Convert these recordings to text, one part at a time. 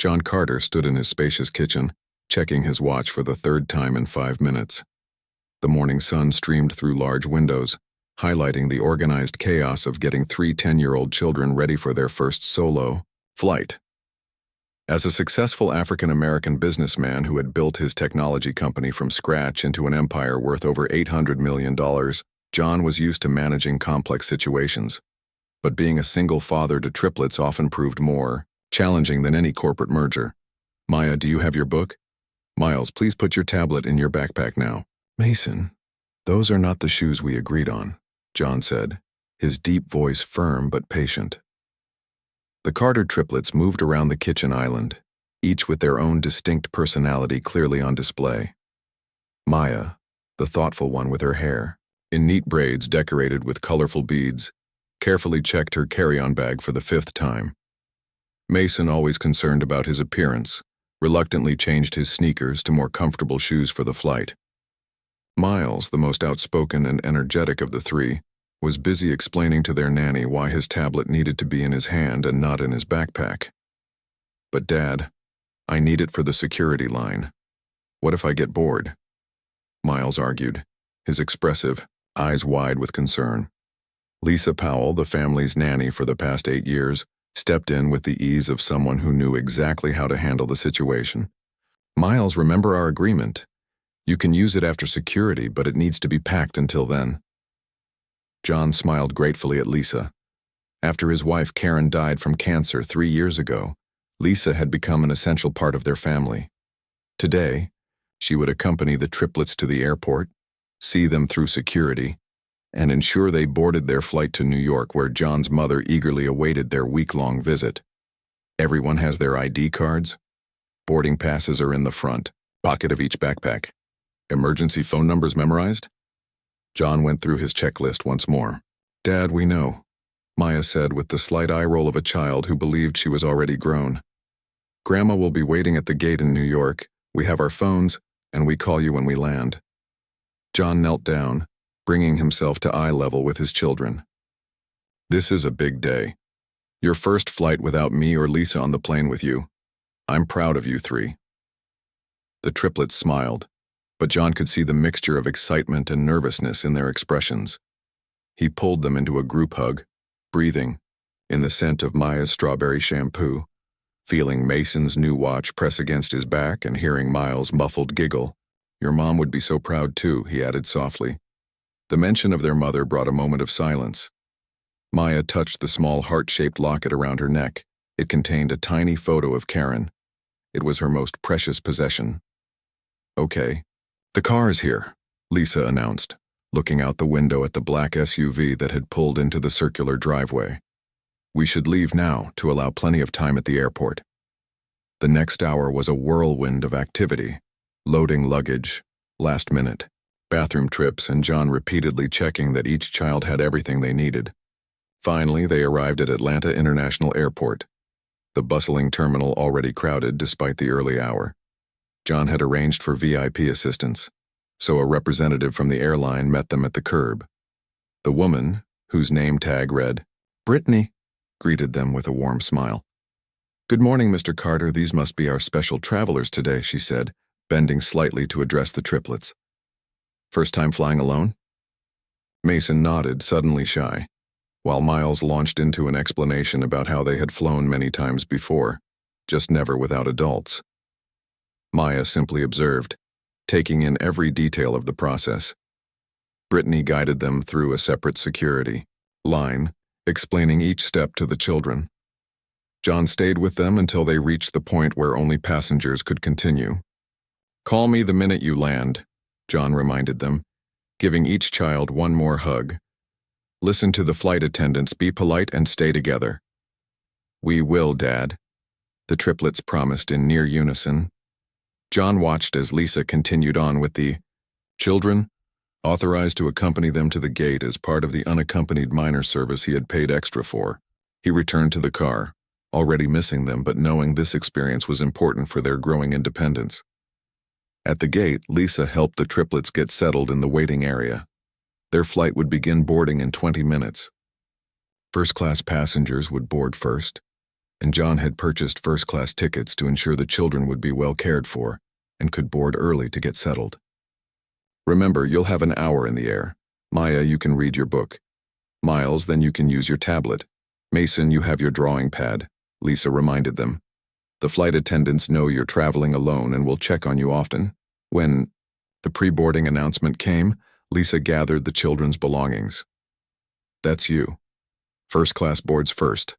John Carter stood in his spacious kitchen, checking his watch for the third time in 5 minutes. The morning sun streamed through large windows, highlighting the organized chaos of getting 3 10-year-old children ready for their first solo flight. As a successful African-American businessman who had built his technology company from scratch into an empire worth over $800 million, John was used to managing complex situations. But being a single father to triplets often proved more challenging than any corporate merger. "Maya, do you have your book?" "Miles, please put your tablet in your backpack now." "Mason, those are not the shoes we agreed on," John said, his deep voice firm but patient. The Carter triplets moved around the kitchen island, each with their own distinct personality clearly on display. Maya, the thoughtful one with her hair, in neat braids decorated with colorful beads, carefully checked her carry-on bag for the 5th time. Mason, always concerned about his appearance, reluctantly changed his sneakers to more comfortable shoes for the flight. Miles, the most outspoken and energetic of the three, was busy explaining to their nanny why his tablet needed to be in his hand and not in his backpack. "But Dad, I need it for the security line. What if I get bored?" Miles argued, his expressive eyes wide with concern. Lisa Powell, the family's nanny for the past 8 years, stepped in with the ease of someone who knew exactly how to handle the situation. "Miles, remember our agreement. You can use it after security, but it needs to be packed until then." John smiled gratefully at Lisa. After his wife Karen died from cancer 3 years ago, Lisa had become an essential part of their family. Today, she would accompany the triplets to the airport, see them through security, and ensure they boarded their flight to New York, where John's mother eagerly awaited their week-long visit. "Everyone has their ID cards. Boarding passes are in the front pocket of each backpack. Emergency phone numbers memorized?" John went through his checklist once more. "Dad, we know," Maya said with the slight eye roll of a child who believed she was already grown. "Grandma will be waiting at the gate in New York. We have our phones, and we call you when we land." John knelt down, bringing himself to eye level with his children. "This is a big day. Your first flight without me or Lisa on the plane with you. I'm proud of you 3. The triplets smiled, but John could see the mixture of excitement and nervousness in their expressions. He pulled them into a group hug, breathing in the scent of Maya's strawberry shampoo, feeling Mason's new watch press against his back and hearing Miles' muffled giggle. "Your mom would be so proud too," he added softly. The mention of their mother brought a moment of silence. Maya touched the small heart-shaped locket around her neck. It contained a tiny photo of Karen. It was her most precious possession. "Okay. The car is here," Lisa announced, looking out the window at the black SUV that had pulled into the circular driveway. "We should leave now to allow plenty of time at the airport." The next hour was a whirlwind of activity, loading luggage, last minute, bathroom trips, and John repeatedly checking that each child had everything they needed. Finally, they arrived at Atlanta International Airport, the bustling terminal already crowded despite the early hour. John had arranged for VIP assistance, so a representative from the airline met them at the curb. The woman, whose name tag read, "Brittany," greeted them with a warm smile. "Good morning, Mr. Carter. These must be our special travelers today," she said, bending slightly to address the triplets. "First time flying alone?" Mason nodded, suddenly shy, while Miles launched into an explanation about how they had flown many times before, just never without adults. Maya simply observed, taking in every detail of the process. Brittany guided them through a separate security line, explaining each step to the children. John stayed with them until they reached the point where only passengers could continue. "Call me the minute you land," John reminded them, giving each child one more hug. "Listen to the flight attendants, be polite, and stay together." "We will, Dad," the triplets promised in near unison. John watched as Lisa continued on with the children, authorized to accompany them to the gate as part of the unaccompanied minor service he had paid extra for. He returned to the car, already missing them but knowing this experience was important for their growing independence. At the gate, Lisa helped the triplets get settled in the waiting area. Their flight would begin boarding in 20 minutes. First-class passengers would board first, and John had purchased first-class tickets to ensure the children would be well cared for and could board early to get settled. Remember, you'll have an hour in the air. Maya, you can read your book. Miles, then you can use your tablet. Mason, you have your drawing pad, Lisa reminded them. The flight attendants know you're traveling alone and will check on you often. When the pre-boarding announcement came, Lisa gathered the children's belongings. That's you. First class boards first.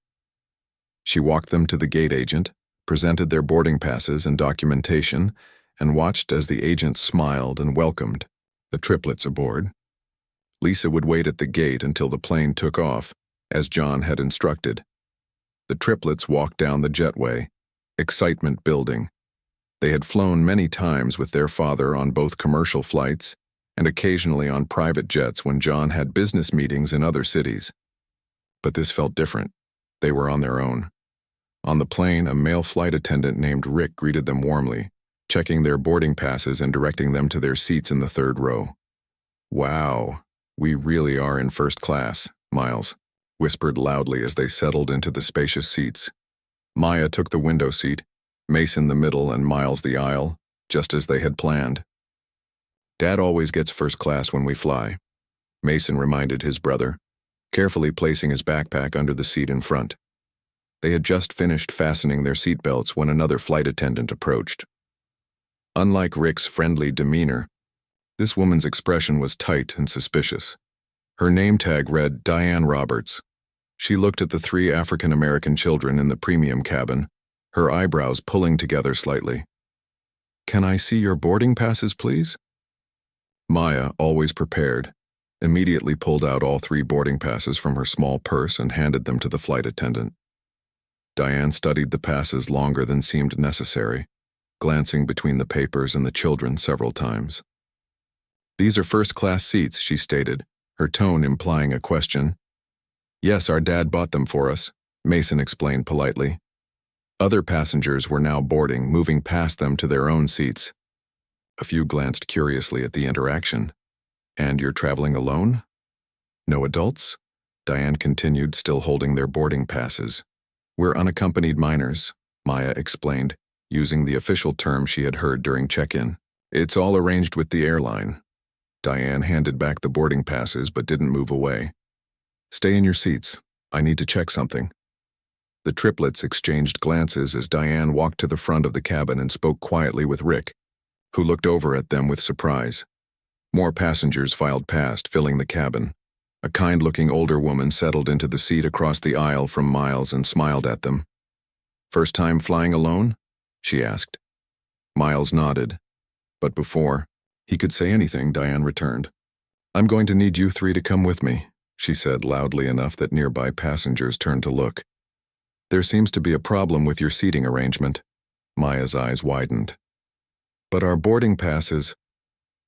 She walked them to the gate agent, presented their boarding passes and documentation, and watched as the agent smiled and welcomed the triplets aboard. Lisa would wait at the gate until the plane took off, as John had instructed. The triplets walked down the jetway, excitement building. They had flown many times with their father on both commercial flights and occasionally on private jets when John had business meetings in other cities. But this felt different. They were on their own. On the plane, a male flight attendant named Rick greeted them warmly, checking their boarding passes and directing them to their seats in the third row. Wow, we really are in first class, Miles whispered loudly as they settled into the spacious seats. Maya took the window seat, Mason the middle, and Miles the aisle, just as they had planned. Dad always gets first class when we fly, Mason reminded his brother, carefully placing his backpack under the seat in front. They had just finished fastening their seatbelts when another flight attendant approached. Unlike Rick's friendly demeanor, this woman's expression was tight and suspicious. Her name tag read Diane Roberts. She looked at the 3 African-American children in the premium cabin, her eyebrows pulling together slightly. "Can I see your boarding passes, please?" Maya, always prepared, immediately pulled out all 3 boarding passes from her small purse and handed them to the flight attendant. Diane studied the passes longer than seemed necessary, glancing between the papers and the children several times. "These are first-class seats," she stated, her tone implying a question. "Yes, our dad bought them for us," Mason explained politely. Other passengers were now boarding, moving past them to their own seats. A few glanced curiously at the interaction. "And you're traveling alone? No adults?" Diane continued, still holding their boarding passes. "We're unaccompanied minors," Maya explained, using the official term she had heard during check-in. "It's all arranged with the airline." Diane handed back the boarding passes but didn't move away. "Stay in your seats. I need to check something." The triplets exchanged glances as Diane walked to the front of the cabin and spoke quietly with Rick, who looked over at them with surprise. More passengers filed past, filling the cabin. A kind-looking older woman settled into the seat across the aisle from Miles and smiled at them. "First time flying alone?" she asked. Miles nodded, but before he could say anything, Diane returned. "I'm going to need you 3 to come with me," she said loudly enough that nearby passengers turned to look. "There seems to be a problem with your seating arrangement." Maya's eyes widened. "But our boarding passes—"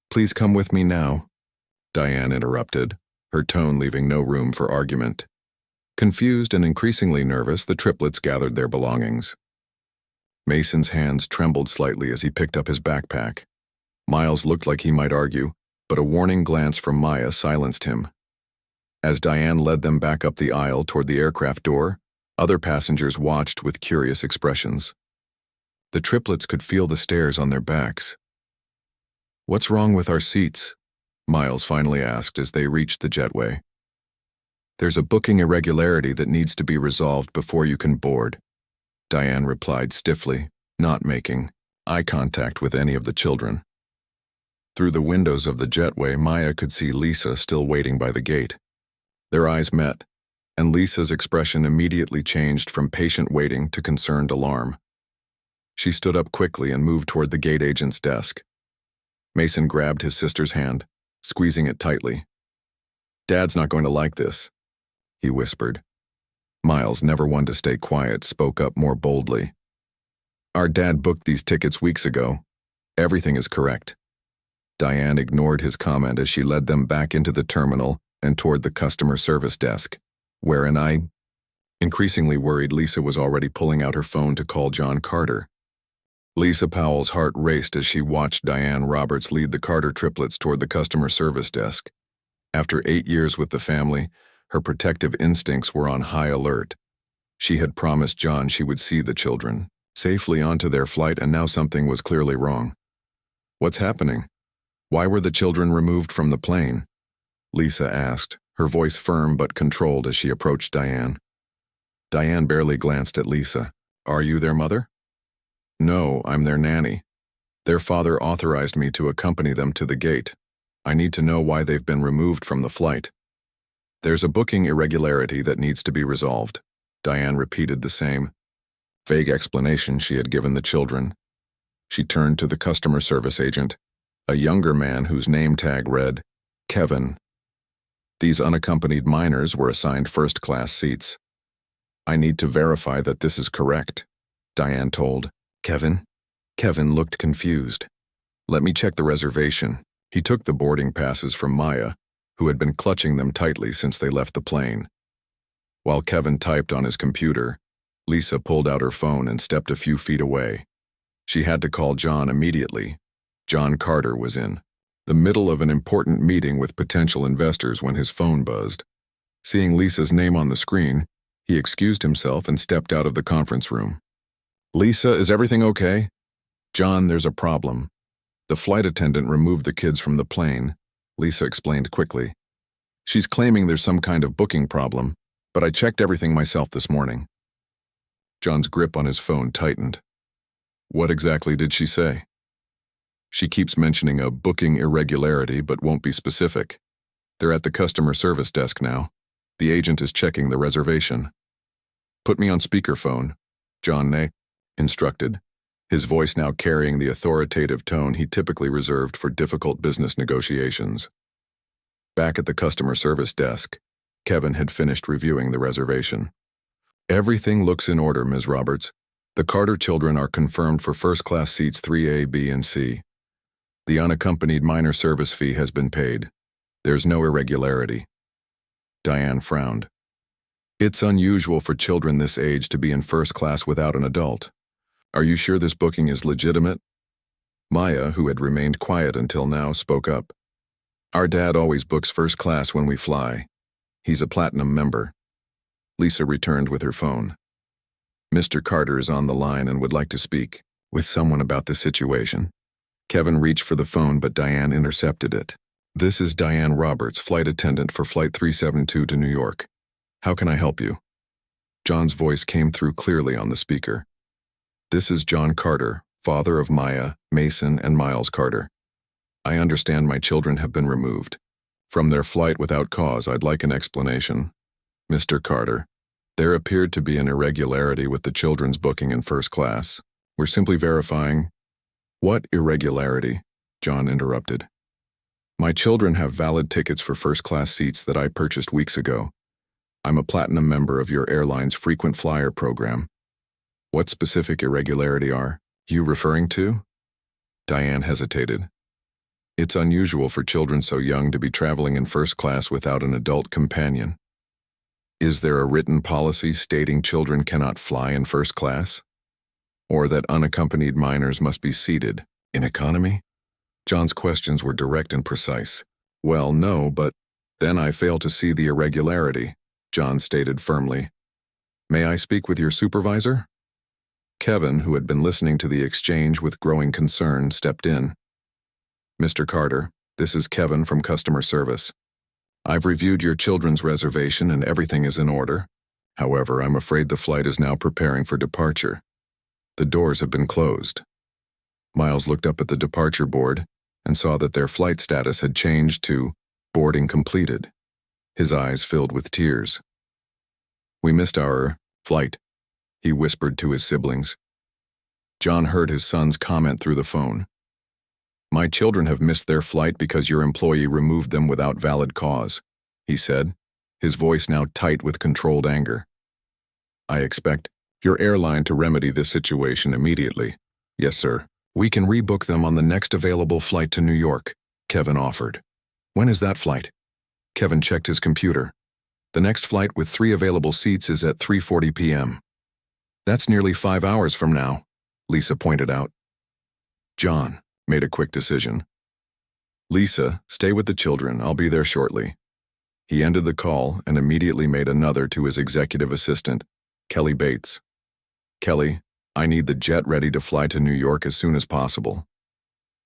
"Please come with me now," Diane interrupted, her tone leaving no room for argument. Confused and increasingly nervous, the triplets gathered their belongings. Mason's hands trembled slightly as he picked up his backpack. Miles looked like he might argue, but a warning glance from Maya silenced him. As Diane led them back up the aisle toward the aircraft door, other passengers watched with curious expressions. The triplets could feel the stares on their backs. "What's wrong with our seats?" Miles finally asked as they reached the jetway. "There's a booking irregularity that needs to be resolved before you can board," Diane replied stiffly, not making eye contact with any of the children. Through the windows of the jetway, Maya could see Lisa still waiting by the gate. Their eyes met, and Lisa's expression immediately changed from patient waiting to concerned alarm. She stood up quickly and moved toward the gate agent's desk. Mason grabbed his sister's hand, squeezing it tightly. "Dad's not going to like this," he whispered. Miles, never one to stay quiet, spoke up more boldly. "Our dad booked these tickets weeks ago. Everything is correct." Diane ignored his comment as she led them back into the terminal and toward the customer service desk, wherein increasingly worried, Lisa was already pulling out her phone to call John Carter. Lisa Powell's heart raced as she watched Diane Roberts lead the Carter triplets toward the customer service desk. After 8 years with the family, her protective instincts were on high alert. She had promised John she would see the children safely onto their flight, and now something was clearly wrong. What's happening? Why were the children removed from the plane? Lisa asked, her voice firm but controlled as she approached Diane. Diane barely glanced at Lisa. Are you their mother? No, I'm their nanny. Their father authorized me to accompany them to the gate. I need to know why they've been removed from the flight. There's a booking irregularity that needs to be resolved. Diane repeated the same vague explanation she had given the children. She turned to the customer service agent, a younger man whose name tag read, Kevin. These unaccompanied minors were assigned first-class seats. I need to verify that this is correct, Diane told. Kevin? Kevin looked confused. Let me check the reservation. He took the boarding passes from Maya, who had been clutching them tightly since they left the plane. While Kevin typed on his computer, Lisa pulled out her phone and stepped a few feet away. She had to call John immediately. John Carter was in the middle of an important meeting with potential investors when his phone buzzed. Seeing Lisa's name on the screen, he excused himself and stepped out of the conference room. Lisa, is everything okay? John, there's a problem. The flight attendant removed the kids from the plane, Lisa explained quickly. She's claiming there's some kind of booking problem, but I checked everything myself this morning. John's grip on his phone tightened. What exactly did she say? She keeps mentioning a booking irregularity but won't be specific. They're at the customer service desk now. The agent is checking the reservation. Put me on speakerphone, John instructed, his voice now carrying the authoritative tone he typically reserved for difficult business negotiations. Back at the customer service desk, Kevin had finished reviewing the reservation. Everything looks in order, Ms. Roberts. The Carter children are confirmed for first-class seats 3A, B, and C. The unaccompanied minor service fee has been paid. There's no irregularity. Diane frowned. It's unusual for children this age to be in first class without an adult. Are you sure this booking is legitimate? Maya, who had remained quiet until now, spoke up. Our dad always books first class when we fly. He's a platinum member. Lisa returned with her phone. Mr. Carter is on the line and would like to speak with someone about the situation. Kevin reached for the phone, but Diane intercepted it. This is Diane Roberts, flight attendant for Flight 372 to New York. How can I help you? John's voice came through clearly on the speaker. This is John Carter, father of Maya, Mason, and Miles Carter. I understand my children have been removed from their flight without cause. I'd like an explanation. Mr. Carter, there appeared to be an irregularity with the children's booking in first class. We're simply verifying. What irregularity? John interrupted. My children have valid tickets for first-class seats that I purchased weeks ago. I'm a platinum member of your airline's frequent flyer program. What specific irregularity are you referring to? Diane hesitated. It's unusual for children so young to be traveling in first class without an adult companion. Is there a written policy stating children cannot fly in first class? Or that unaccompanied minors must be seated in economy? John's questions were direct and precise. Well, no, but then I fail to see the irregularity, John stated firmly. May I speak with your supervisor? Kevin, who had been listening to the exchange with growing concern, stepped in. Mr. Carter, this is Kevin from customer service. I've reviewed your children's reservation and everything is in order. However, I'm afraid the flight is now preparing for departure. The doors have been closed. Miles looked up at the departure board and saw that their flight status had changed to boarding completed. His eyes filled with tears. We missed our flight, he whispered to his siblings. John heard his son's comment through the phone. My children have missed their flight because your employee removed them without valid cause, he said, his voice now tight with controlled anger. I expect your airline to remedy this situation immediately. Yes, sir. We can rebook them on the next available flight to New York, Kevin offered. When is that flight? Kevin checked his computer. The next flight with 3 available seats is at 3:40 p.m. That's nearly 5 hours from now, Lisa pointed out. John made a quick decision. Lisa, stay with the children. I'll be there shortly. He ended the call and immediately made another to his executive assistant. Kelly Bates. Kelly, I need the jet ready to fly to New York as soon as possible.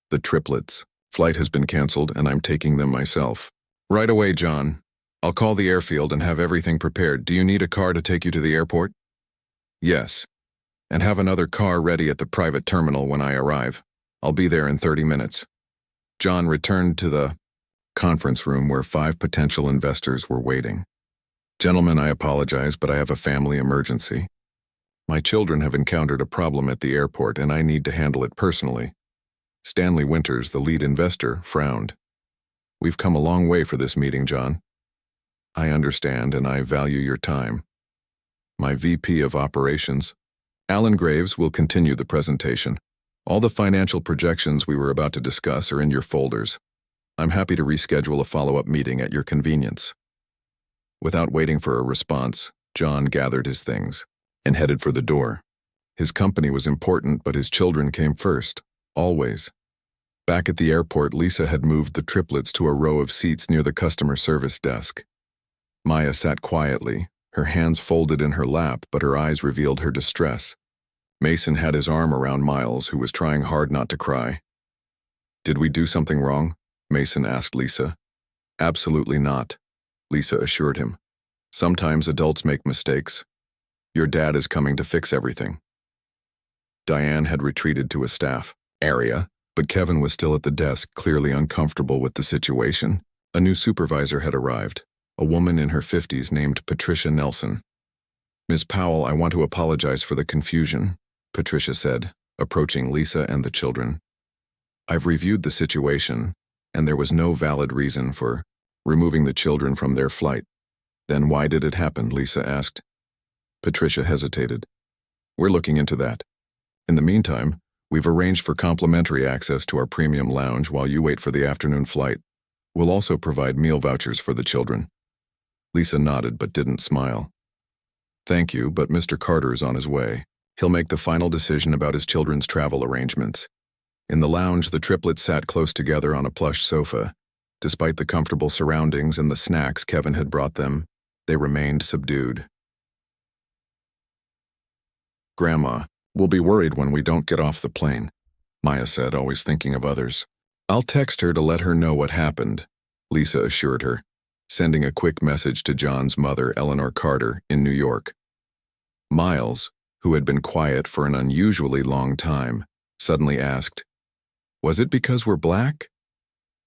The Triplets. Flight has been canceled and I'm taking them myself. Right away, John. I'll call the airfield and have everything prepared. Do you need a car to take you to the airport? Yes. And have another car ready at the private terminal when I arrive. I'll be there in 30 minutes. John returned to the conference room where 5 potential investors were waiting. Gentlemen, I apologize, but I have a family emergency. My children have encountered a problem at the airport and I need to handle it personally. Stanley Winters, the lead investor, frowned. We've come a long way for this meeting, John. I understand and I value your time. My VP of Operations, Alan Graves, will continue the presentation. All the financial projections we were about to discuss are in your folders. I'm happy to reschedule a follow-up meeting at your convenience. Without waiting for a response, John gathered his things and headed for the door. His company was important, but his children came first, always. Back at the airport, Lisa had moved the Triplets to a row of seats near the customer service desk. Maya sat quietly, her hands folded in her lap, but her eyes revealed her distress. Mason had his arm around Miles, who was trying hard not to cry. Did we do something wrong? Mason asked Lisa. Absolutely not, Lisa assured him. Sometimes adults make mistakes. Your dad is coming to fix everything. Diane had retreated to a staff area, but Kevin was still at the desk, clearly uncomfortable with the situation. A new supervisor had arrived, a woman in her 50s named Patricia Nelson. Ms. Powell, I want to apologize for the confusion, Patricia said, approaching Lisa and the children. I've reviewed the situation, and there was no valid reason for removing the children from their flight. Then why did it happen? Lisa asked. Patricia hesitated. We're looking into that. In the meantime, we've arranged for complimentary access to our premium lounge while you wait for the afternoon flight. We'll also provide meal vouchers for the children. Lisa nodded but didn't smile. Thank you, but Mr. Carter is on his way. He'll make the final decision about his children's travel arrangements. In the lounge, the triplets sat close together on a plush sofa. Despite the comfortable surroundings and the snacks Kevin had brought them, they remained subdued. Grandma, we'll be worried when we don't get off the plane, Maya said, always thinking of others. I'll text her to let her know what happened, Lisa assured her, sending a quick message to John's mother, Eleanor Carter, in New York. Miles, who had been quiet for an unusually long time, suddenly asked, Was it because we're black?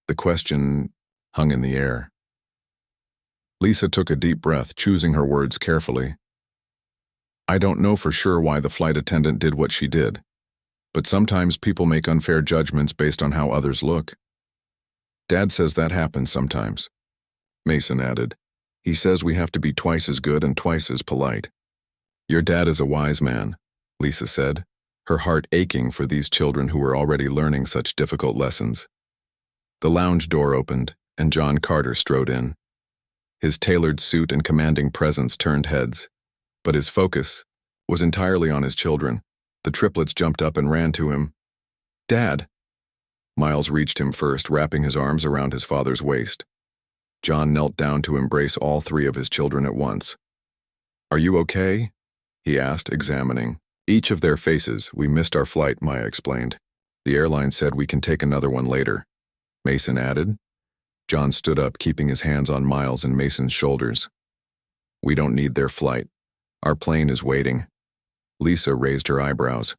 The question hung in the air. Lisa took a deep breath, choosing her words carefully. I don't know for sure why the flight attendant did what she did, but sometimes people make unfair judgments based on how others look. Dad says that happens sometimes, Mason added. He says we have to be twice as good and twice as polite. Your dad is a wise man, Lisa said, her heart aching for these children who were already learning such difficult lessons. The lounge door opened, and John Carter strode in. His tailored suit and commanding presence turned heads, but his focus was entirely on his children. The triplets jumped up and ran to him. Dad! Miles reached him first, wrapping his arms around his father's waist. John knelt down to embrace all 3 of his children at once. Are you okay? He asked, examining each of their faces. We missed our flight, Maya explained. The airline said we can take another one later, Mason added. John stood up, keeping his hands on Miles and Mason's shoulders. We don't need their flight. Our plane is waiting. Lisa raised her eyebrows.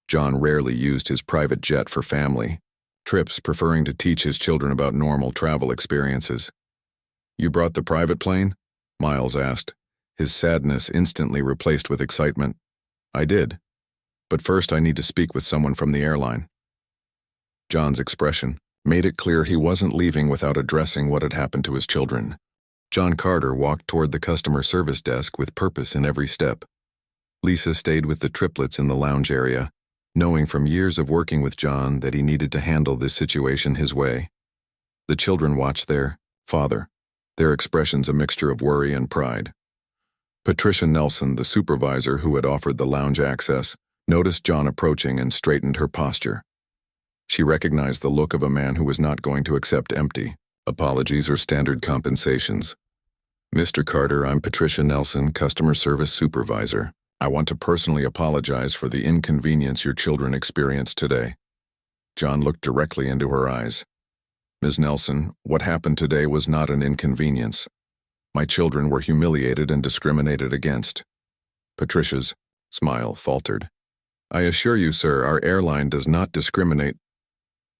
John rarely used his private jet for family trips, preferring to teach his children about normal travel experiences. You brought the private plane? Miles asked, his sadness instantly replaced with excitement. I did. But first I need to speak with someone from the airline. John's expression made it clear he wasn't leaving without addressing what had happened to his children. John Carter walked toward the customer service desk with purpose in every step. Lisa stayed with the triplets in the lounge area, knowing from years of working with John that he needed to handle this situation his way. The children watched their father, their expressions a mixture of worry and pride. Patricia Nelson, the supervisor who had offered the lounge access, noticed John approaching and straightened her posture. She recognized the look of a man who was not going to accept empty apologies or standard compensations. Mr. Carter, I'm Patricia Nelson, customer service supervisor, I want to personally apologize for the inconvenience your children experienced today. John looked directly into her eyes. Ms. Nelson, what happened today was not an inconvenience. My children were humiliated and discriminated against. Patricia's smile faltered. I assure you, sir, our airline does not discriminate.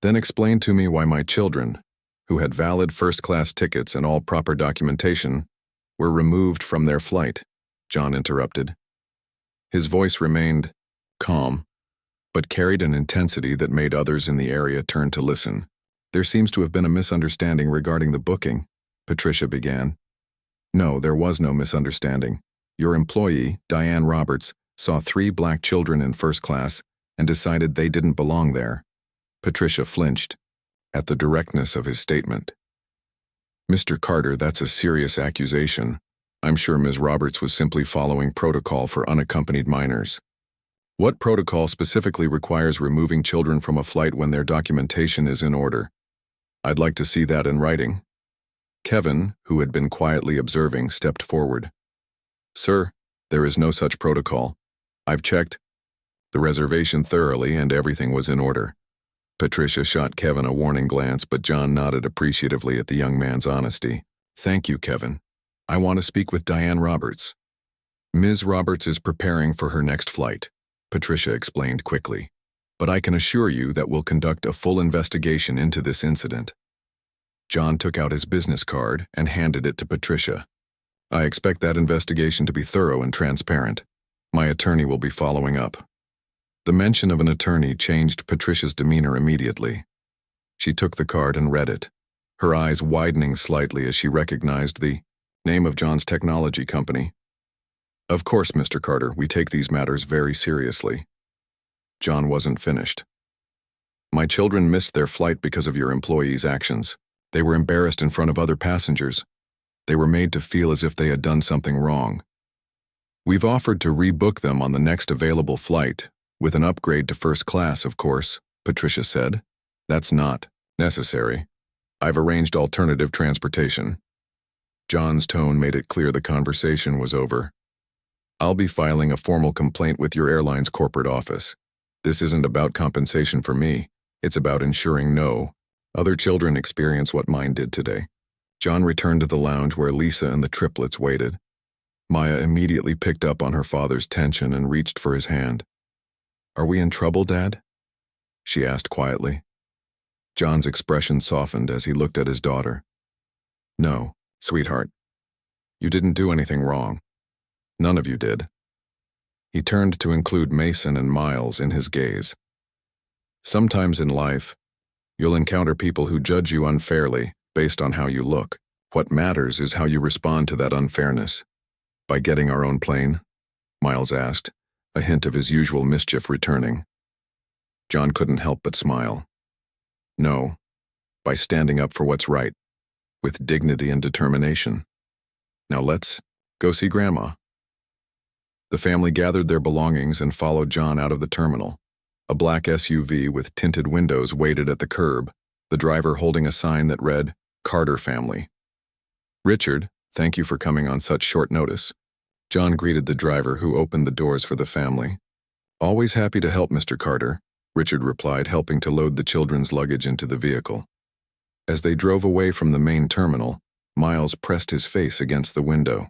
Then explain to me why my children, who had valid first-class tickets and all proper documentation, were removed from their flight, John interrupted. His voice remained calm, but carried an intensity that made others in the area turn to listen. There seems to have been a misunderstanding regarding the booking, Patricia began. No, there was no misunderstanding. Your employee, Diane Roberts, saw 3 black children in first class and decided they didn't belong there. Patricia flinched at the directness of his statement. Mr. Carter, that's a serious accusation. I'm sure Ms. Roberts was simply following protocol for unaccompanied minors. What protocol specifically requires removing children from a flight when their documentation is in order? I'd like to see that in writing. Kevin, who had been quietly observing, stepped forward. Sir, there is no such protocol. I've checked the reservation thoroughly and everything was in order. Patricia shot Kevin a warning glance, but John nodded appreciatively at the young man's honesty. Thank you, Kevin. I want to speak with Diane Roberts. Ms. Roberts is preparing for her next flight, Patricia explained quickly. But I can assure you that we'll conduct a full investigation into this incident. John took out his business card and handed it to Patricia. I expect that investigation to be thorough and transparent. My attorney will be following up. The mention of an attorney changed Patricia's demeanor immediately. She took the card and read it, her eyes widening slightly as she recognized the name of John's technology company. Of course, Mr. Carter, we take these matters very seriously. John wasn't finished. My children missed their flight because of your employees' actions. They were embarrassed in front of other passengers. They were made to feel as if they had done something wrong. We've offered to rebook them on the next available flight, with an upgrade to first class, of course, Patricia said. That's not necessary. I've arranged alternative transportation. John's tone made it clear the conversation was over. I'll be filing a formal complaint with your airline's corporate office. This isn't about compensation for me. It's about ensuring no other children experience what mine did today. John returned to the lounge where Lisa and the triplets waited. Maya immediately picked up on her father's tension and reached for his hand. Are we in trouble, Dad? She asked quietly. John's expression softened as he looked at his daughter. No, sweetheart. You didn't do anything wrong. None of you did. He turned to include Mason and Miles in his gaze. Sometimes in life, you'll encounter people who judge you unfairly based on how you look. What matters is how you respond to that unfairness. By getting our own plane? Miles asked, a hint of his usual mischief returning. John couldn't help but smile. No, by standing up for what's right, with dignity and determination. Now let's go see Grandma. The family gathered their belongings and followed John out of the terminal. A black SUV with tinted windows waited at the curb, the driver holding a sign that read, Carter Family. Richard, thank you for coming on such short notice. John greeted the driver, who opened the doors for the family. Always happy to help, Mr. Carter, Richard replied, helping to load the children's luggage into the vehicle. As they drove away from the main terminal, Miles pressed his face against the window.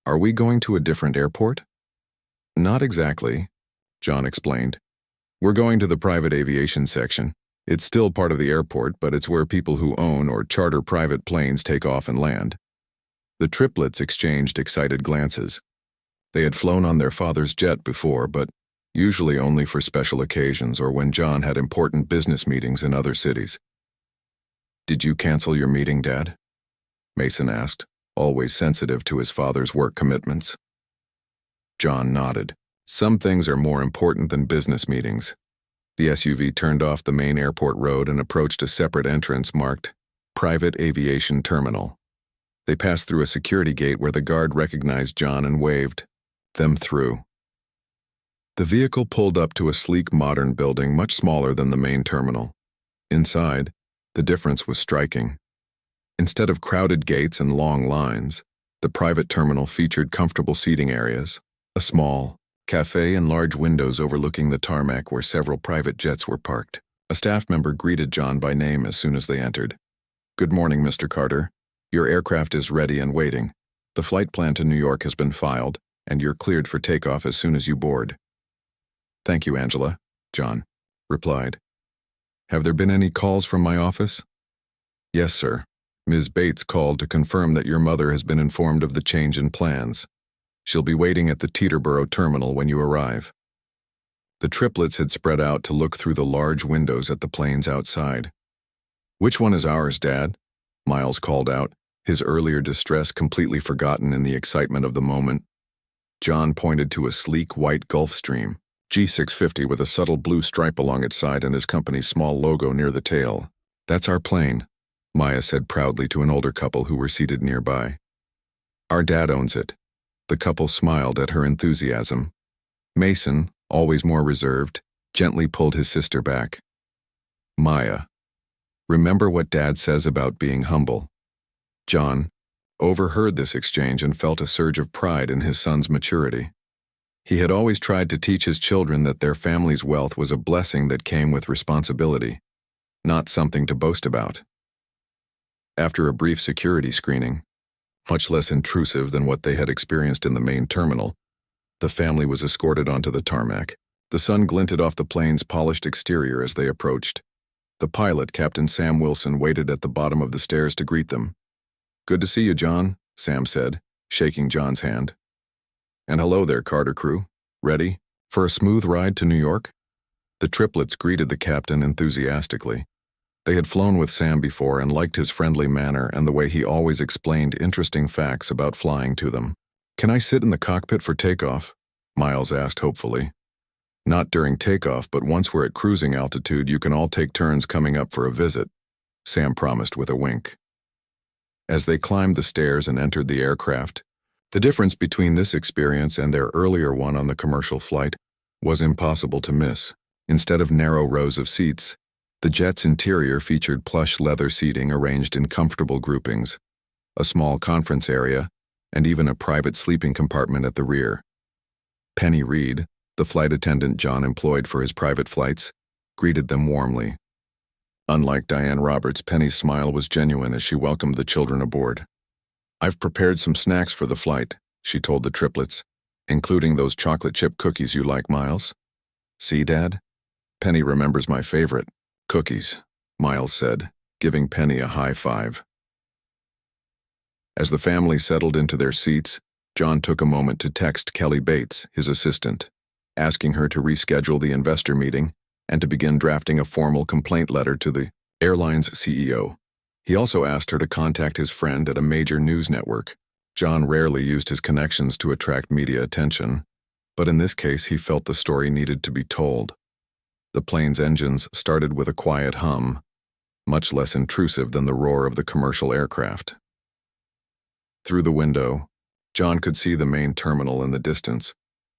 Are we going to a different airport? Not exactly, John explained. We're going to the private aviation section. It's still part of the airport, but it's where people who own or charter private planes take off and land. The triplets exchanged excited glances. They had flown on their father's jet before, but usually only for special occasions or when John had important business meetings in other cities. Did you cancel your meeting, Dad? Mason asked, always sensitive to his father's work commitments. John nodded. Some things are more important than business meetings. The SUV turned off the main airport road and approached a separate entrance marked Private Aviation Terminal. They passed through a security gate where the guard recognized John and waved them through. The vehicle pulled up to a sleek modern building much smaller than the main terminal. Inside, the difference was striking. Instead of crowded gates and long lines, the private terminal featured comfortable seating areas, A small cafe and large windows overlooking the tarmac where several private jets were parked. A staff member greeted John by name as soon as they entered. "Good morning, Mr. Carter. Your aircraft is ready and waiting. The flight plan to New York has been filed, and you're cleared for takeoff as soon as you board." "Thank you, Angela," John replied. "Have there been any calls from my office?" "Yes, sir. Ms. Bates called to confirm that your mother has been informed of the change in plans. She'll be waiting at the Teterboro terminal when you arrive." The triplets had spread out to look through the large windows at the planes outside. "Which one is ours, Dad?" Miles called out, his earlier distress completely forgotten in the excitement of the moment. John pointed to a sleek white Gulfstream G650 with a subtle blue stripe along its side and his company's small logo near the tail. "That's our plane," Maya said proudly to an older couple who were seated nearby. "Our dad owns it." The couple smiled at her enthusiasm. Mason, always more reserved, gently pulled his sister back. "Maya, remember what Dad says about being humble." John overheard this exchange and felt a surge of pride in his son's maturity. He had always tried to teach his children that their family's wealth was a blessing that came with responsibility, not something to boast about. After a brief security screening, much less intrusive than what they had experienced in the main terminal, the family was escorted onto the tarmac. The sun glinted off the plane's polished exterior as they approached. The pilot, Captain Sam Wilson, waited at the bottom of the stairs to greet them. "Good to see you, John," Sam said, shaking John's hand. "And hello there, Carter crew. Ready for a smooth ride to New York?" The triplets greeted the captain enthusiastically. They had flown with Sam before and liked his friendly manner and the way he always explained interesting facts about flying to them. "Can I sit in the cockpit for takeoff?" Miles asked hopefully. "Not during takeoff, but once we're at cruising altitude, you can all take turns coming up for a visit," Sam promised with a wink. As they climbed the stairs and entered the aircraft, the difference between this experience and their earlier one on the commercial flight was impossible to miss. Instead of narrow rows of seats, the jet's interior featured plush leather seating arranged in comfortable groupings, a small conference area, and even a private sleeping compartment at the rear. Penny Reed, the flight attendant John employed for his private flights, greeted them warmly. Unlike Diane Roberts, Penny's smile was genuine as she welcomed the children aboard. "I've prepared some snacks for the flight," she told the triplets, "including those chocolate chip cookies you like, Miles." "See, Dad? Penny remembers my favorite, cookies," Miles said, giving Penny a high five. As the family settled into their seats, John took a moment to text Kelly Bates, his assistant, asking her to reschedule the investor meeting and to begin drafting a formal complaint letter to the airline's CEO. He also asked her to contact his friend at a major news network. John rarely used his connections to attract media attention, but in this case he felt the story needed to be told. The plane's engines started with a quiet hum, much less intrusive than the roar of the commercial aircraft. Through the window, John could see the main terminal in the distance,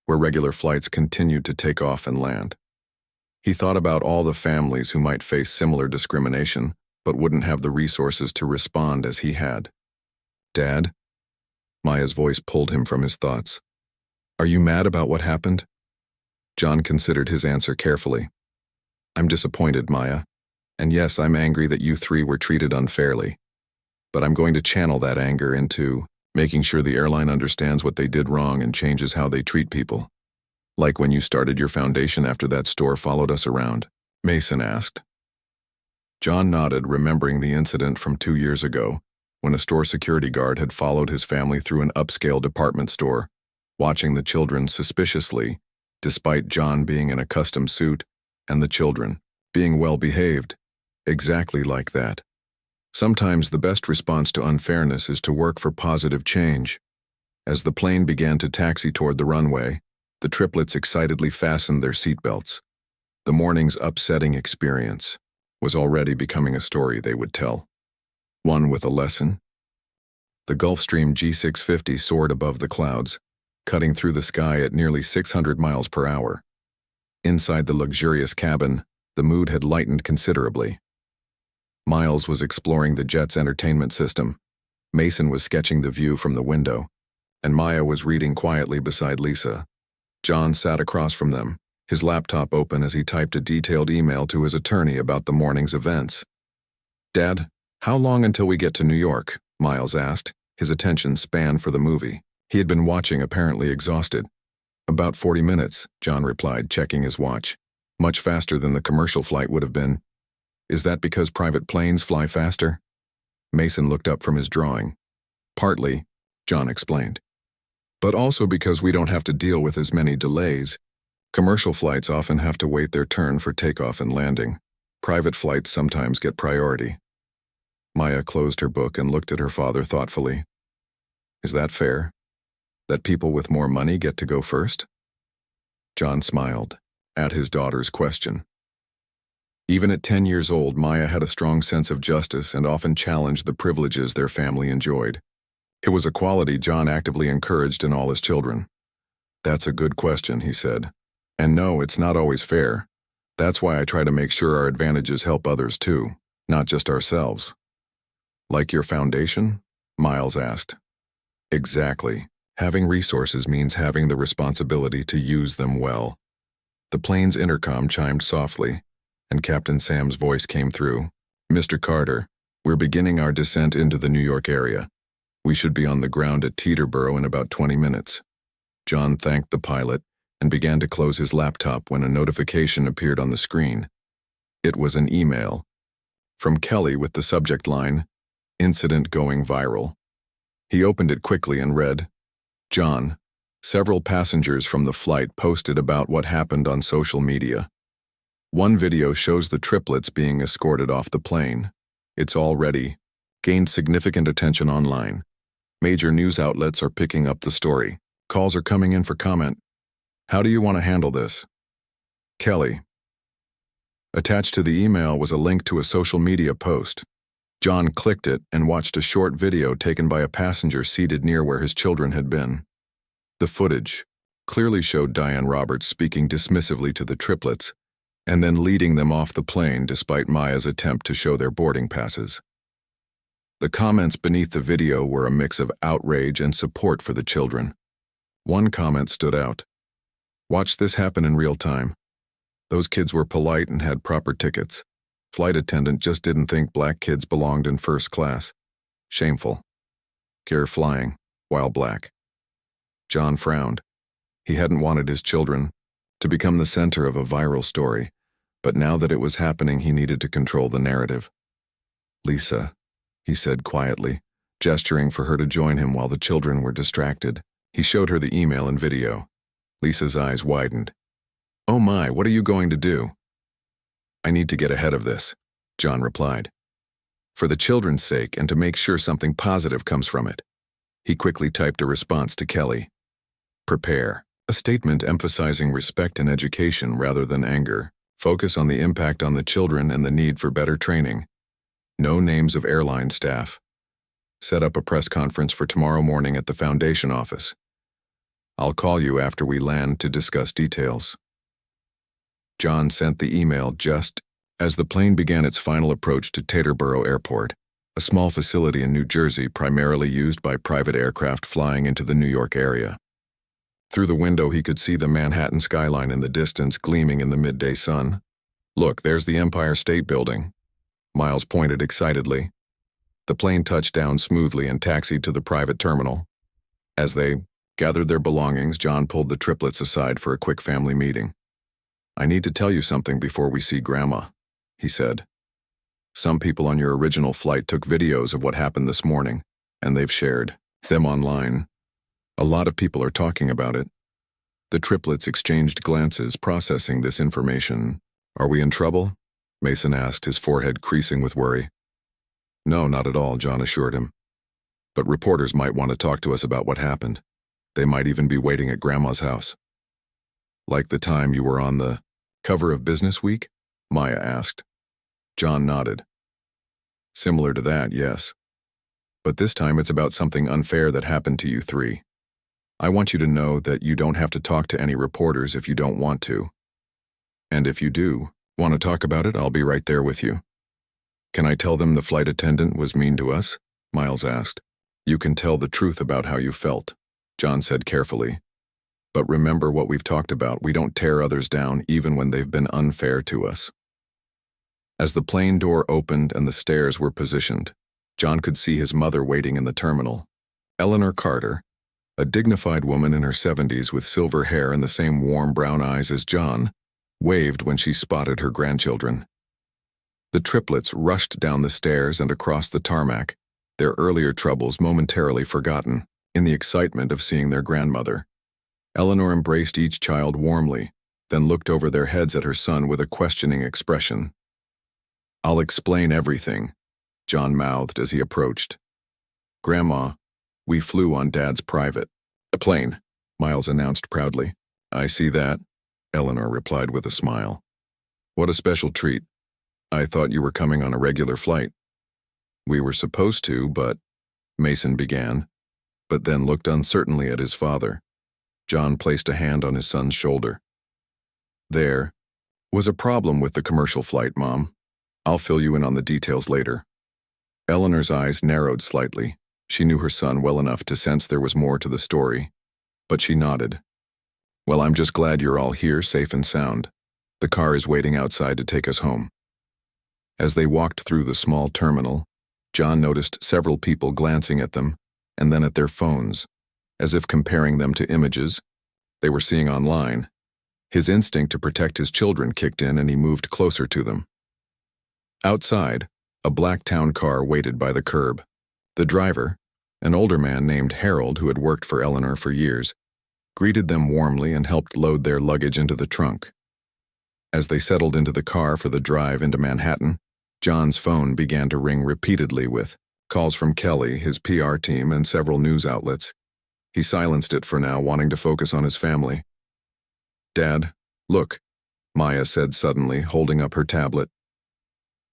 where regular flights continued to take off and land. He thought about all the families who might face similar discrimination, but wouldn't have the resources to respond as he had. "Dad?" Maya's voice pulled him from his thoughts. "Are you mad about what happened?" John considered his answer carefully. "I'm disappointed, Maya. And yes, I'm angry that you three were treated unfairly. But I'm going to channel that anger into making sure the airline understands what they did wrong and changes how they treat people. Like when you started your foundation after that store followed us around," Mason asked. John nodded, remembering the incident from 2 years ago, when a store security guard had followed his family through an upscale department store, watching the children suspiciously, despite John being in a custom suit and the children being well-behaved, exactly like that. Sometimes the best response to unfairness is to work for positive change. As the plane began to taxi toward the runway, the triplets excitedly fastened their seatbelts. The morning's upsetting experience was already becoming a story they would tell. One with a lesson. The Gulfstream G650 soared above the clouds, cutting through the sky at nearly 600 miles per hour. Inside the luxurious cabin, the mood had lightened considerably. Miles was exploring the jet's entertainment system. Mason was sketching the view from the window. and Maya was reading quietly beside Lisa. John sat across from them, his laptop open as he typed a detailed email to his attorney about the morning's events. "Dad, how long until we get to New York?" Miles asked, his attention span for the movie. He had been watching, apparently exhausted. "About 40 minutes, John replied, checking his watch. "Much faster than the commercial flight would have been." "Is that because private planes fly faster?" Mason looked up from his drawing. "Partly," John explained. "But also because we don't have to deal with as many delays. Commercial flights often have to wait their turn for takeoff and landing. Private flights sometimes get priority." Maya closed her book and looked at her father thoughtfully. "Is that fair? That people with more money get to go first?" John smiled at his daughter's question. Even at 10 years old, Maya had a strong sense of justice and often challenged the privileges their family enjoyed. It was a quality John actively encouraged in all his children. "That's a good question," he said. "And no, it's not always fair. That's why I try to make sure our advantages help others too, not just ourselves." "Like your foundation?" Miles asked. "Exactly. Having resources means having the responsibility to use them well." The plane's intercom chimed softly, and Captain Sam's voice came through. "Mr. Carter, we're beginning our descent into the New York area. We should be on the ground at Teterboro in about 20 minutes. John thanked the pilot and began to close his laptop when a notification appeared on the screen. It was an email from Kelly with the subject line, "Incident going viral." He opened it quickly and read, "John, several passengers from the flight posted about what happened on social media. One video shows the triplets being escorted off the plane. It's already gained significant attention online. Major news outlets are picking up the story. Calls are coming in for comment. How do you want to handle this? Kelly." Attached to the email was a link to a social media post. John clicked it and watched a short video taken by a passenger seated near where his children had been. The footage clearly showed Diane Roberts speaking dismissively to the triplets and then leading them off the plane despite Maya's attempt to show their boarding passes. The comments beneath the video were a mix of outrage and support for the children. One comment stood out. "Watch this happen in real time. Those kids were polite and had proper tickets. Flight attendant just didn't think black kids belonged in first class. Shameful. Care flying, while black." John frowned. He hadn't wanted his children to become the center of a viral story, but now that it was happening, he needed to control the narrative. "Lisa," he said quietly, gesturing for her to join him while the children were distracted. He showed her the email and video. Lisa's eyes widened. "Oh my, what are you going to do?" "I need to get ahead of this," John replied. "For the children's sake and to make sure something positive comes from it." He quickly typed a response to Kelly. "Prepare. A statement emphasizing respect and education rather than anger. Focus on the impact on the children and the need for better training. No names of airline staff. Set up a press conference for tomorrow morning at the Foundation office. I'll call you after we land to discuss details." John sent the email just as the plane began its final approach to Teterboro Airport, a small facility in New Jersey primarily used by private aircraft flying into the New York area. Through the window he could see the Manhattan skyline in the distance gleaming in the midday sun. "Look, there's the Empire State Building," Miles pointed excitedly. The plane touched down smoothly and taxied to the private terminal. As they gathered their belongings, John pulled the triplets aside for a quick family meeting. "I need to tell you something before we see Grandma," he said. "Some people on your original flight took videos of what happened this morning, and they've shared them online. A lot of people are talking about it." The triplets exchanged glances, processing this information. "Are we in trouble?" Mason asked, his forehead creasing with worry. "No, not at all," John assured him. "But reporters might want to talk to us about what happened. They might even be waiting at Grandma's house." "Like the time you were on the cover of Business Week?" Maya asked. John nodded. "Similar to that, yes. But this time it's about something unfair that happened to you three. I want you to know that you don't have to talk to any reporters if you don't want to. And if you do want to talk about it, I'll be right there with you." "Can I tell them the flight attendant was mean to us?" Miles asked. "You can tell the truth about how you felt." John said carefully. But remember what we've talked about, we don't tear others down even when they've been unfair to us. As the plane door opened and the stairs were positioned, John could see his mother waiting in the terminal. Eleanor Carter, a dignified woman in her 70s with silver hair and the same warm brown eyes as John, waved when she spotted her grandchildren. The triplets rushed down the stairs and across the tarmac, their earlier troubles momentarily forgotten, in the excitement of seeing their grandmother. Eleanor embraced each child warmly, then looked over their heads at her son with a questioning expression. "I'll explain everything," John mouthed as he approached. "Grandma, we flew on Dad's private plane," Miles announced proudly. "I see that," Eleanor replied with a smile. "What a special treat. I thought you were coming on a regular flight." "We were supposed to, but," Mason began, but then looked uncertainly at his father. John placed a hand on his son's shoulder. "There was a problem with the commercial flight, Mom. I'll fill you in on the details later." Eleanor's eyes narrowed slightly. She knew her son well enough to sense there was more to the story, but she nodded. "Well, I'm just glad you're all here, safe and sound. The car is waiting outside to take us home." As they walked through the small terminal, John noticed several people glancing at them and then at their phones, as if comparing them to images they were seeing online. His instinct to protect his children kicked in and he moved closer to them. Outside, a black town car waited by the curb. The driver, an older man named Harold who had worked for Eleanor for years, greeted them warmly and helped load their luggage into the trunk. As they settled into the car for the drive into Manhattan, John's phone began to ring repeatedly with calls from Kelly, his PR team, and several news outlets. He silenced it for now, wanting to focus on his family. "Dad, look," Maya said suddenly, holding up her tablet.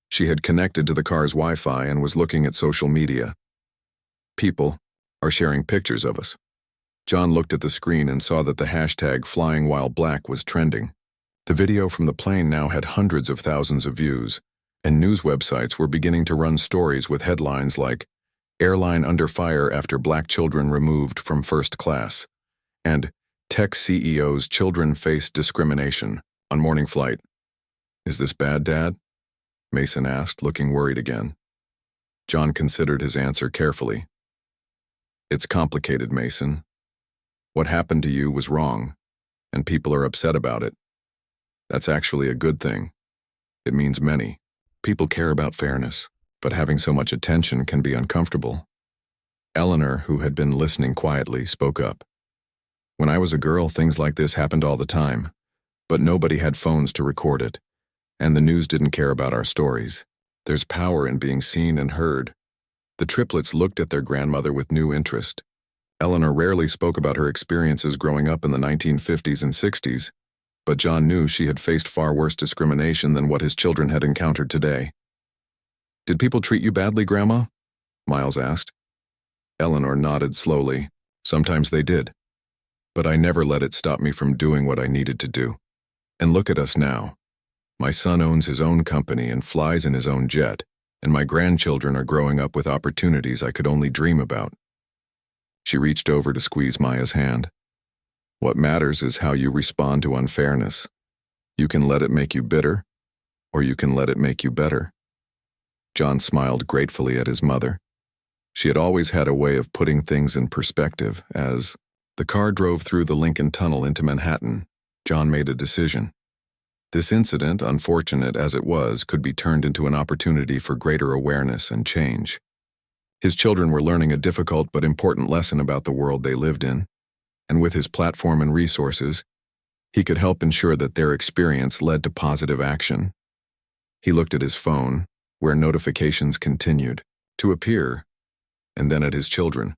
She had connected to the car's Wi-Fi and was looking at social media. "People are sharing pictures of us." John looked at the screen and saw that the hashtag #FlyingWhileBlack was trending. The video from the plane now had hundreds of thousands of views, and news websites were beginning to run stories with headlines like, "Airline under fire after black children removed from first class," and "Tech CEO's children face discrimination on morning flight." "Is this bad, Dad?" Mason asked, looking worried again. John considered his answer carefully. "It's complicated, Mason. What happened to you was wrong, and people are upset about it. That's actually a good thing. It means many people care about fairness, but having so much attention can be uncomfortable." Eleanor, who had been listening quietly, spoke up. "When I was a girl, things like this happened all the time, but nobody had phones to record it, and the news didn't care about our stories. There's power in being seen and heard." The triplets looked at their grandmother with new interest. Eleanor rarely spoke about her experiences growing up in the 1950s and 60s, but John knew she had faced far worse discrimination than what his children had encountered today. "Did people treat you badly, Grandma?" Miles asked. Eleanor nodded slowly. "Sometimes they did. But I never let it stop me from doing what I needed to do. And look at us now. My son owns his own company and flies in his own jet, and my grandchildren are growing up with opportunities I could only dream about." She reached over to squeeze Maya's hand. "What matters is how you respond to unfairness. You can let it make you bitter, or you can let it make you better." John smiled gratefully at his mother. She had always had a way of putting things in perspective. As the car drove through the Lincoln Tunnel into Manhattan, John made a decision. This incident, unfortunate as it was, could be turned into an opportunity for greater awareness and change. His children were learning a difficult but important lesson about the world they lived in, and with his platform and resources, he could help ensure that their experience led to positive action. He looked at his phone, where notifications continued to appear, and then at his children,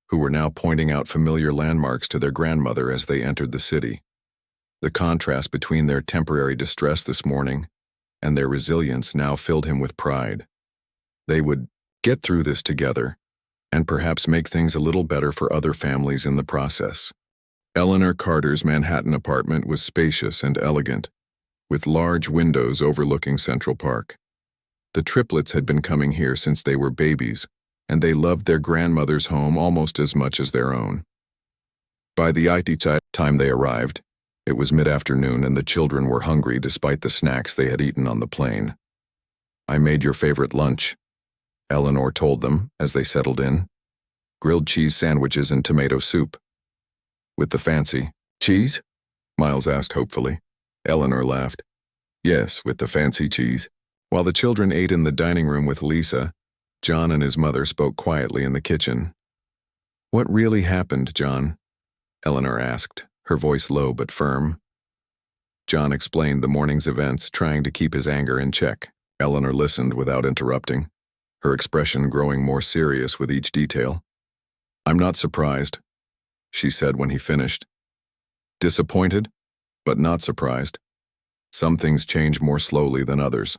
who were now pointing out familiar landmarks to their grandmother as they entered the city. The contrast between their temporary distress this morning and their resilience now filled him with pride. They would get through this together, and perhaps make things a little better for other families in the process. Eleanor Carter's Manhattan apartment was spacious and elegant, with large windows overlooking Central Park. The triplets had been coming here since they were babies, and they loved their grandmother's home almost as much as their own. By the time they arrived, it was mid-afternoon and the children were hungry despite the snacks they had eaten on the plane. "I made your favorite lunch," Eleanor told them as they settled in. "Grilled cheese sandwiches and tomato soup." "With the fancy cheese?" Miles asked hopefully. Eleanor laughed. "Yes, with the fancy cheese." While the children ate in the dining room with Lisa, John and his mother spoke quietly in the kitchen. "What really happened, John?" Eleanor asked, her voice low but firm. John explained the morning's events, trying to keep his anger in check. Eleanor listened without interrupting, her expression growing more serious with each detail. "I'm not surprised," she said when he finished. "Disappointed, but not surprised. Some things change more slowly than others."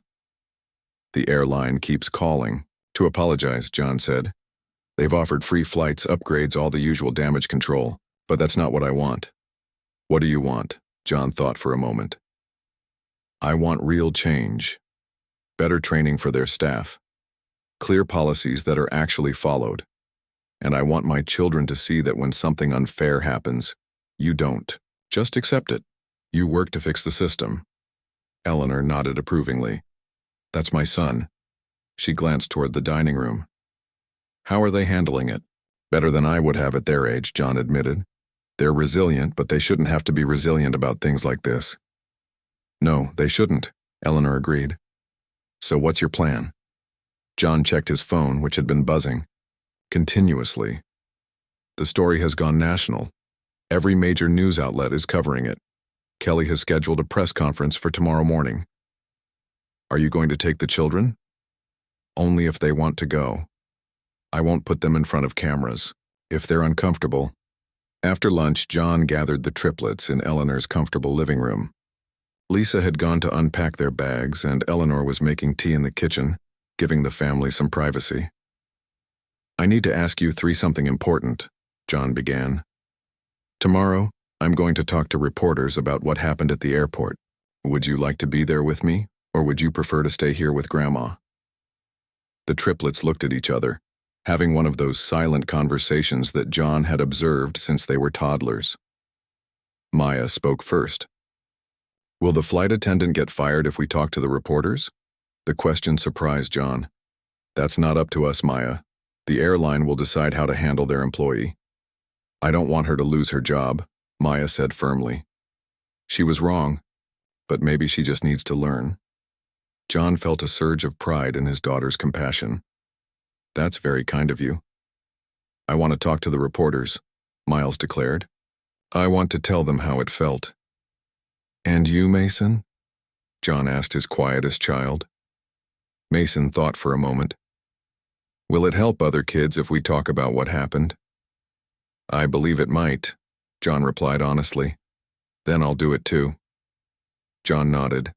"The airline keeps calling to apologize," John said. "They've offered free flights, upgrades, all the usual damage control, but that's not what I want." "What do you want?" John thought for a moment. "I want real change. Better training for their staff. Clear policies that are actually followed. And I want my children to see that when something unfair happens, you don't just accept it. You work to fix the system." Eleanor nodded approvingly. "That's my son." She glanced toward the dining room. "How are they handling it?" "Better than I would have at their age," John admitted. "They're resilient, but they shouldn't have to be resilient about things like this." "No, they shouldn't," Eleanor agreed. "So what's your plan?" John checked his phone, which had been buzzing continuously. "The story has gone national. Every major news outlet is covering it. Kelly has scheduled a press conference for tomorrow morning." "Are you going to take the children?" "Only if they want to go. I won't put them in front of cameras. If they're uncomfortable." After lunch, John gathered the triplets in Eleanor's comfortable living room. Lisa had gone to unpack their bags, and Eleanor was making tea in the kitchen, giving the family some privacy. "I need to ask you something important," John began. "Tomorrow, I'm going to talk to reporters about what happened at the airport. Would you like to be there with me, or would you prefer to stay here with Grandma?" The triplets looked at each other, having one of those silent conversations that John had observed since they were toddlers. Maya spoke first. "Will the flight attendant get fired if we talk to the reporters?" The question surprised John. "That's not up to us, Maya. The airline will decide how to handle their employee." "I don't want her to lose her job," Maya said firmly. She was wrong, but maybe she just needs to learn. John felt a surge of pride in his daughter's compassion. "That's very kind of you." "I want to talk to the reporters," Miles declared. "I want to tell them how it felt." "And you, Mason?" John asked his quietest child. Mason thought for a moment. "Will it help other kids if we talk about what happened?" "I believe it might," John replied honestly. "Then I'll do it too." John nodded,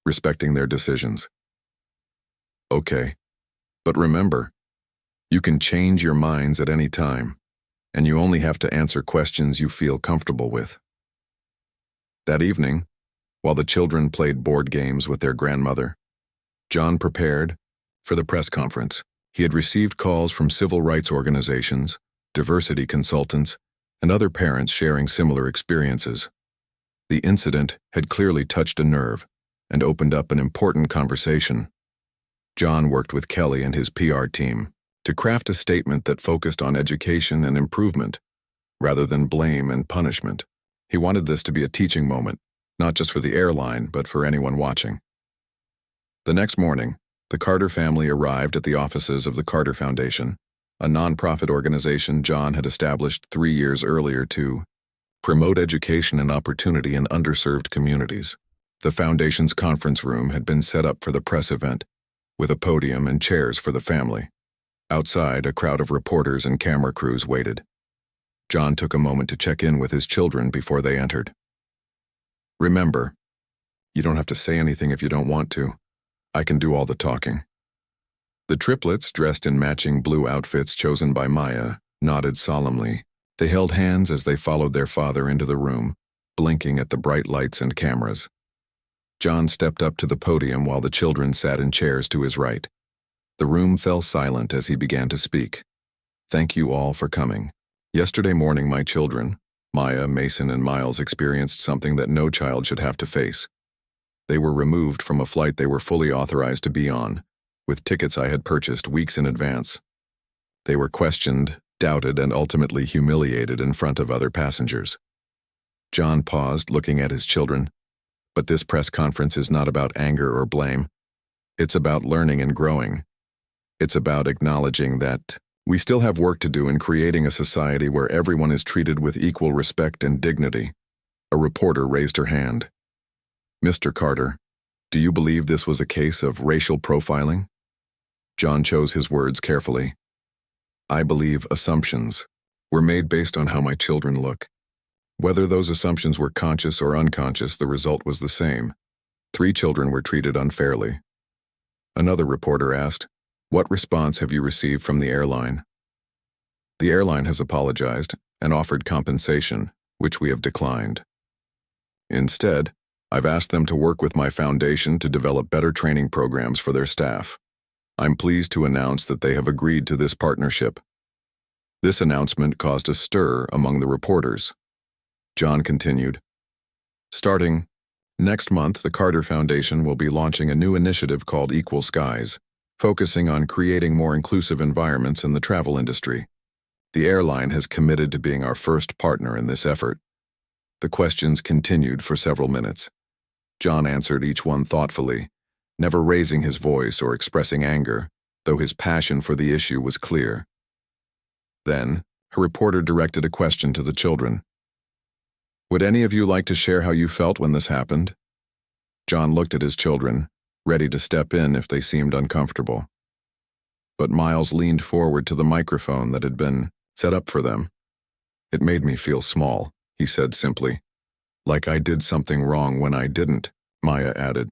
respecting their decisions. "Okay. But remember, you can change your minds at any time, and you only have to answer questions you feel comfortable with." That evening, while the children played board games with their grandmother, John prepared for the press conference. He had received calls from civil rights organizations, diversity consultants, and other parents sharing similar experiences. The incident had clearly touched a nerve and opened up an important conversation. John worked with Kelly and his PR team to craft a statement that focused on education and improvement, rather than blame and punishment. He wanted this to be a teaching moment, not just for the airline, but for anyone watching. The next morning, the Carter family arrived at the offices of the Carter Foundation, a nonprofit organization John had established 3 years earlier to promote education and opportunity in underserved communities. The foundation's conference room had been set up for the press event, with a podium and chairs for the family. Outside, a crowd of reporters and camera crews waited. John took a moment to check in with his children before they entered. "Remember, you don't have to say anything if you don't want to. I can do all the talking." The triplets, dressed in matching blue outfits chosen by Maya, nodded solemnly. They held hands as they followed their father into the room, blinking at the bright lights and cameras. John stepped up to the podium while the children sat in chairs to his right. The room fell silent as he began to speak. "Thank you all for coming. Yesterday morning, my children, Maya, Mason, and Miles experienced something that no child should have to face. They were removed from a flight they were fully authorized to be on, with tickets I had purchased weeks in advance. They were questioned, doubted, and ultimately humiliated in front of other passengers. John paused, looking at his children. But this press conference is not about anger or blame. It's about learning and growing. It's about acknowledging that we still have work to do in creating a society where everyone is treated with equal respect and dignity. A reporter raised her hand. Mr. Carter, do you believe this was a case of racial profiling? John chose his words carefully. I believe assumptions were made based on how my children look. Whether those assumptions were conscious or unconscious, the result was the same. 3 children were treated unfairly. Another reporter asked, "What response have you received from the airline?" The airline has apologized and offered compensation, which we have declined. Instead, I've asked them to work with my foundation to develop better training programs for their staff. I'm pleased to announce that they have agreed to this partnership. This announcement caused a stir among the reporters. John continued, "Starting next month, the Carter Foundation will be launching a new initiative called Equal Skies, focusing on creating more inclusive environments in the travel industry. The airline has committed to being our first partner in this effort." The questions continued for several minutes. John answered each one thoughtfully, never raising his voice or expressing anger, though his passion for the issue was clear. Then, a reporter directed a question to the children. "Would any of you like to share how you felt when this happened?" John looked at his children, ready to step in if they seemed uncomfortable. But Miles leaned forward to the microphone that had been set up for them. "It made me feel small," he said simply. "Like I did something wrong when I didn't," Maya added.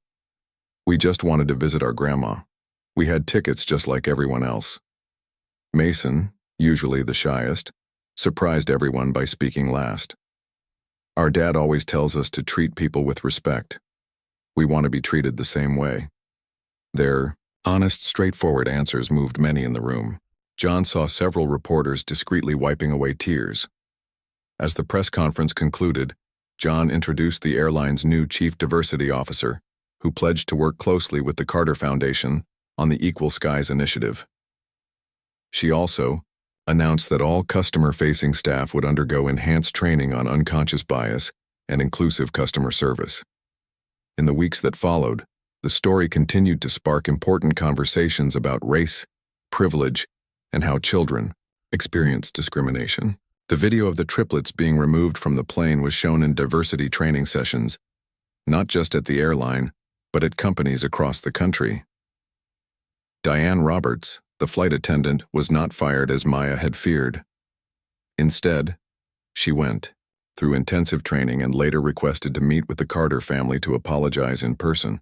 "We just wanted to visit our grandma. We had tickets just like everyone else." Mason, usually the shyest, surprised everyone by speaking last. "Our dad always tells us to treat people with respect. We want to be treated the same way." Their honest, straightforward answers moved many in the room. John saw several reporters discreetly wiping away tears. As the press conference concluded, John introduced the airline's new Chief Diversity Officer, who pledged to work closely with the Carter Foundation on the Equal Skies initiative. She also announced that all customer-facing staff would undergo enhanced training on unconscious bias and inclusive customer service. In the weeks that followed, the story continued to spark important conversations about race, privilege, and how children experience discrimination. The video of the triplets being removed from the plane was shown in diversity training sessions, not just at the airline, but at companies across the country. Diane Roberts, the flight attendant, was not fired as Maya had feared. Instead, she went through intensive training and later requested to meet with the Carter family to apologize in person.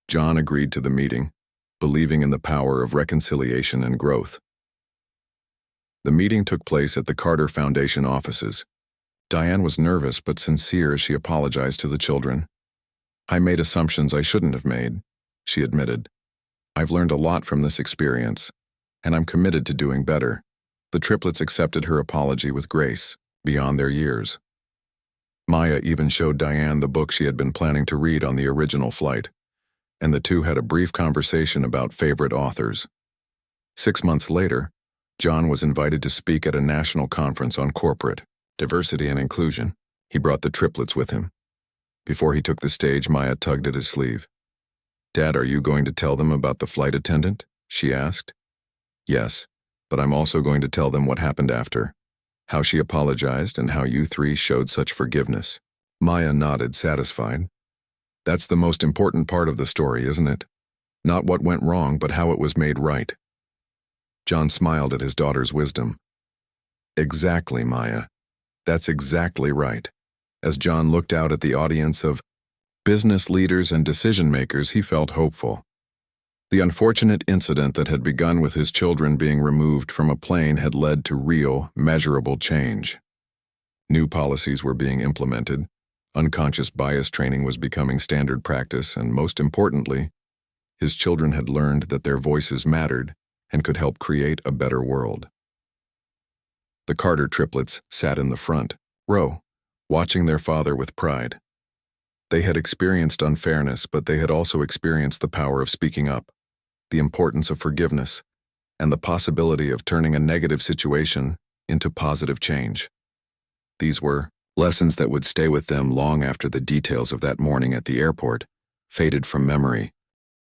John agreed to the meeting, believing in the power of reconciliation and growth. The meeting took place at the Carter Foundation offices. Diane was nervous but sincere as she apologized to the children. "I made assumptions I shouldn't have made," she admitted. "I've learned a lot from this experience, and I'm committed to doing better." The triplets accepted her apology with grace, beyond their years. Maya even showed Diane the book she had been planning to read on the original flight, and the two had a brief conversation about favorite authors. 6 months later, John was invited to speak at a national conference on corporate diversity and inclusion. He brought the triplets with him. Before he took the stage, Maya tugged at his sleeve. "Dad, are you going to tell them about the flight attendant?" she asked. "Yes, but I'm also going to tell them what happened after, how she apologized and how you 3 showed such forgiveness." Maya nodded, satisfied. "That's the most important part of the story, isn't it? Not what went wrong, but how it was made right." John smiled at his daughter's wisdom. "Exactly, Maya. That's exactly right." As John looked out at the audience of business leaders and decision-makers, he felt hopeful. The unfortunate incident that had begun with his children being removed from a plane had led to real, measurable change. New policies were being implemented, unconscious bias training was becoming standard practice, and most importantly, his children had learned that their voices mattered and could help create a better world. The Carter triplets sat in the front, row, watching their father with pride. They had experienced unfairness, but they had also experienced the power of speaking up, the importance of forgiveness, and the possibility of turning a negative situation into positive change. These were lessons that would stay with them long after the details of that morning at the airport faded from memory.